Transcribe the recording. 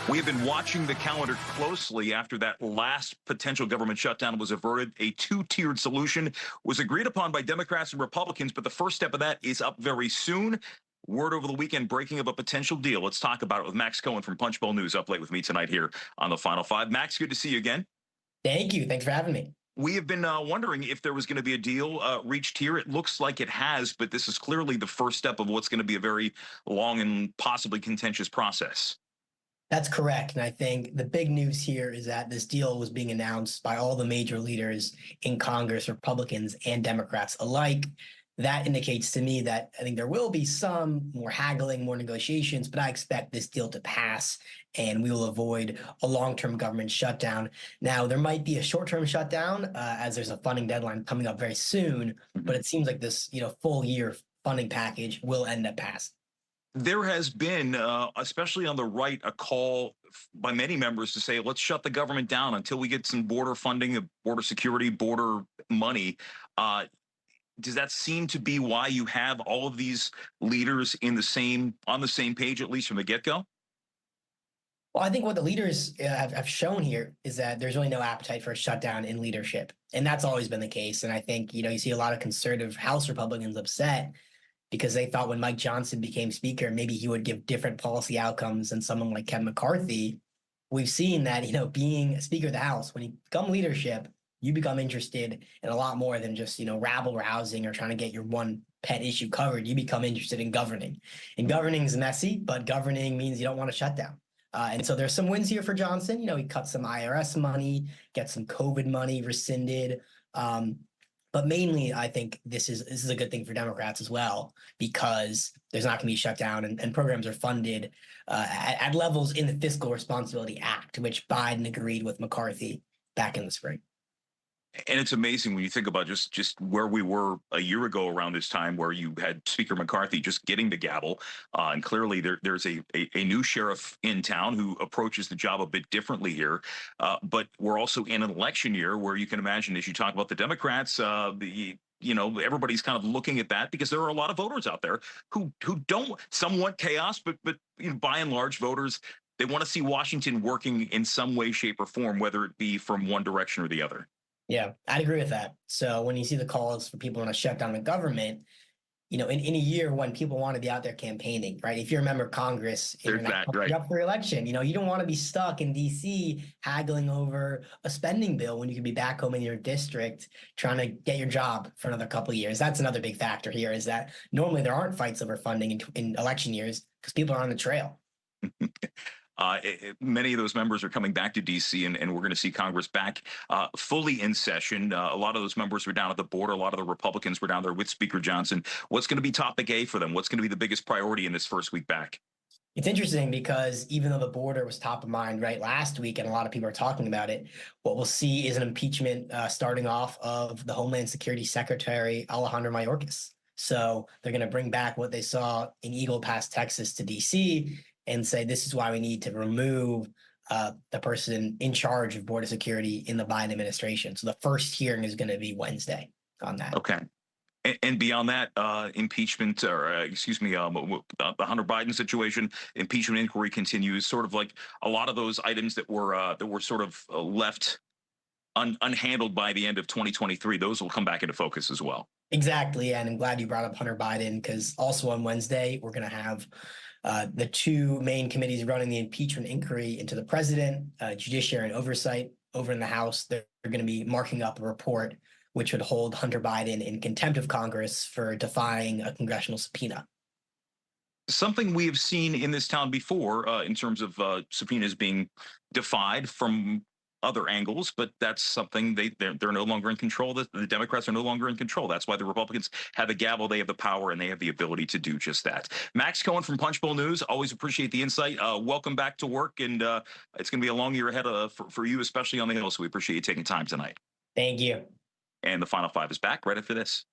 We have been watching the calendar closely after that last potential government shutdown was averted. A two-tiered solution was agreed upon by Democrats and Republicans, but the first step of that is up very soon. Word over the weekend breaking of a potential deal. Let's talk about it with Max Cohen from Punchbowl News up late with me tonight here on the Final Five. Max, good to see you again. Thank you. Thanks for having me. We have been wondering if there was going to be a deal reached here. It looks like it has, but this is clearly the first step of what's going to be a very long and possibly contentious process. That's correct. And I think the big news here is that this deal was being announced by all the major leaders in Congress, Republicans and Democrats alike. That indicates to me that I think there will be some more haggling, more negotiations, but I expect this deal to pass and we will avoid a long-term government shutdown. Now, there might be a short-term shutdown as there's a funding deadline coming up very soon, but it seems like this, full year funding package will end up passing. There has been, especially on the right, a call by many members to say, let's shut the government down until we get some border funding, border security, border money. Does that seem to be why you have all of these leaders on the same page, at least from the get-go? Well, I think what the leaders have shown here is that there's really no appetite for a shutdown in leadership. And that's always been the case. And I think, you see a lot of conservative House Republicans upset because they thought when Mike Johnson became speaker, maybe he would give different policy outcomes than someone like Kevin McCarthy. We've seen that, being a Speaker of the House, when you become leadership, you become interested in a lot more than just, rabble-rousing or trying to get your one pet issue covered. You become interested in governing. And governing is messy, but governing means you don't want to shut down. And so there's some wins here for Johnson. He cut some IRS money, get some COVID money rescinded. But mainly, I think this is a good thing for Democrats as well, because there's not going to be a shutdown and programs are funded at levels in the Fiscal Responsibility Act, which Biden agreed with McCarthy back in the spring. And it's amazing when you think about just where we were a year ago around this time, where you had Speaker McCarthy just getting the gavel. And clearly there's a new sheriff in town who approaches the job a bit differently here. But we're also in an election year where you can imagine, as you talk about the Democrats, everybody's kind of looking at that because there are a lot of voters out there who don't, some want chaos, but by and large, voters, they want to see Washington working in some way, shape, or form, whether it be from one direction or the other. Yeah, I'd agree with that. So when you see the calls for people want to shut down the government, in a year when people want to be out there campaigning, right? If you remember Congress, you're up for election. You don't want to be stuck in D.C. haggling over a spending bill when you could be back home in your district trying to get your job for another couple of years. That's another big factor here, is that normally there aren't fights over funding in election years because people are on the trail. Many of those members are coming back to D.C., and we're going to see Congress back fully in session. A lot of those members were down at the border. A lot of the Republicans were down there with Speaker Johnson. What's going to be topic A for them? What's going to be the biggest priority in this first week back? It's interesting because even though the border was top of mind right last week, and a lot of people are talking about it, what we'll see is an impeachment starting off of the Homeland Security Secretary, Alejandro Mayorkas. So they're going to bring back what they saw in Eagle Pass, Texas to D.C., and say this is why we need to remove the person in charge of border security in the Biden administration. So the first hearing is going to be Wednesday on that. Okay. And beyond that, impeachment, or the Hunter Biden situation, impeachment inquiry continues. Sort of like a lot of those items that were sort of left unhandled by the end of 2023. Those will come back into focus as well. Exactly, and I'm glad you brought up Hunter Biden, because also on Wednesday we're going to have the two main committees running the impeachment inquiry into the president, Judiciary and Oversight. Over in the House, they're going to be marking up a report which would hold Hunter Biden in contempt of Congress for defying a congressional subpoena. Something we have seen in this town before in terms of subpoenas being defied from other angles, but that's something they're no longer in control. The Democrats are no longer in control. That's why the Republicans have the gavel, they have the power, and they have the ability to do just that. Max Cohen from Punchbowl News, always appreciate the insight. Welcome back to work, and it's going to be a long year ahead for you, especially on the Hill, so we appreciate you taking time tonight. Thank you. And the Final Five is back right after this.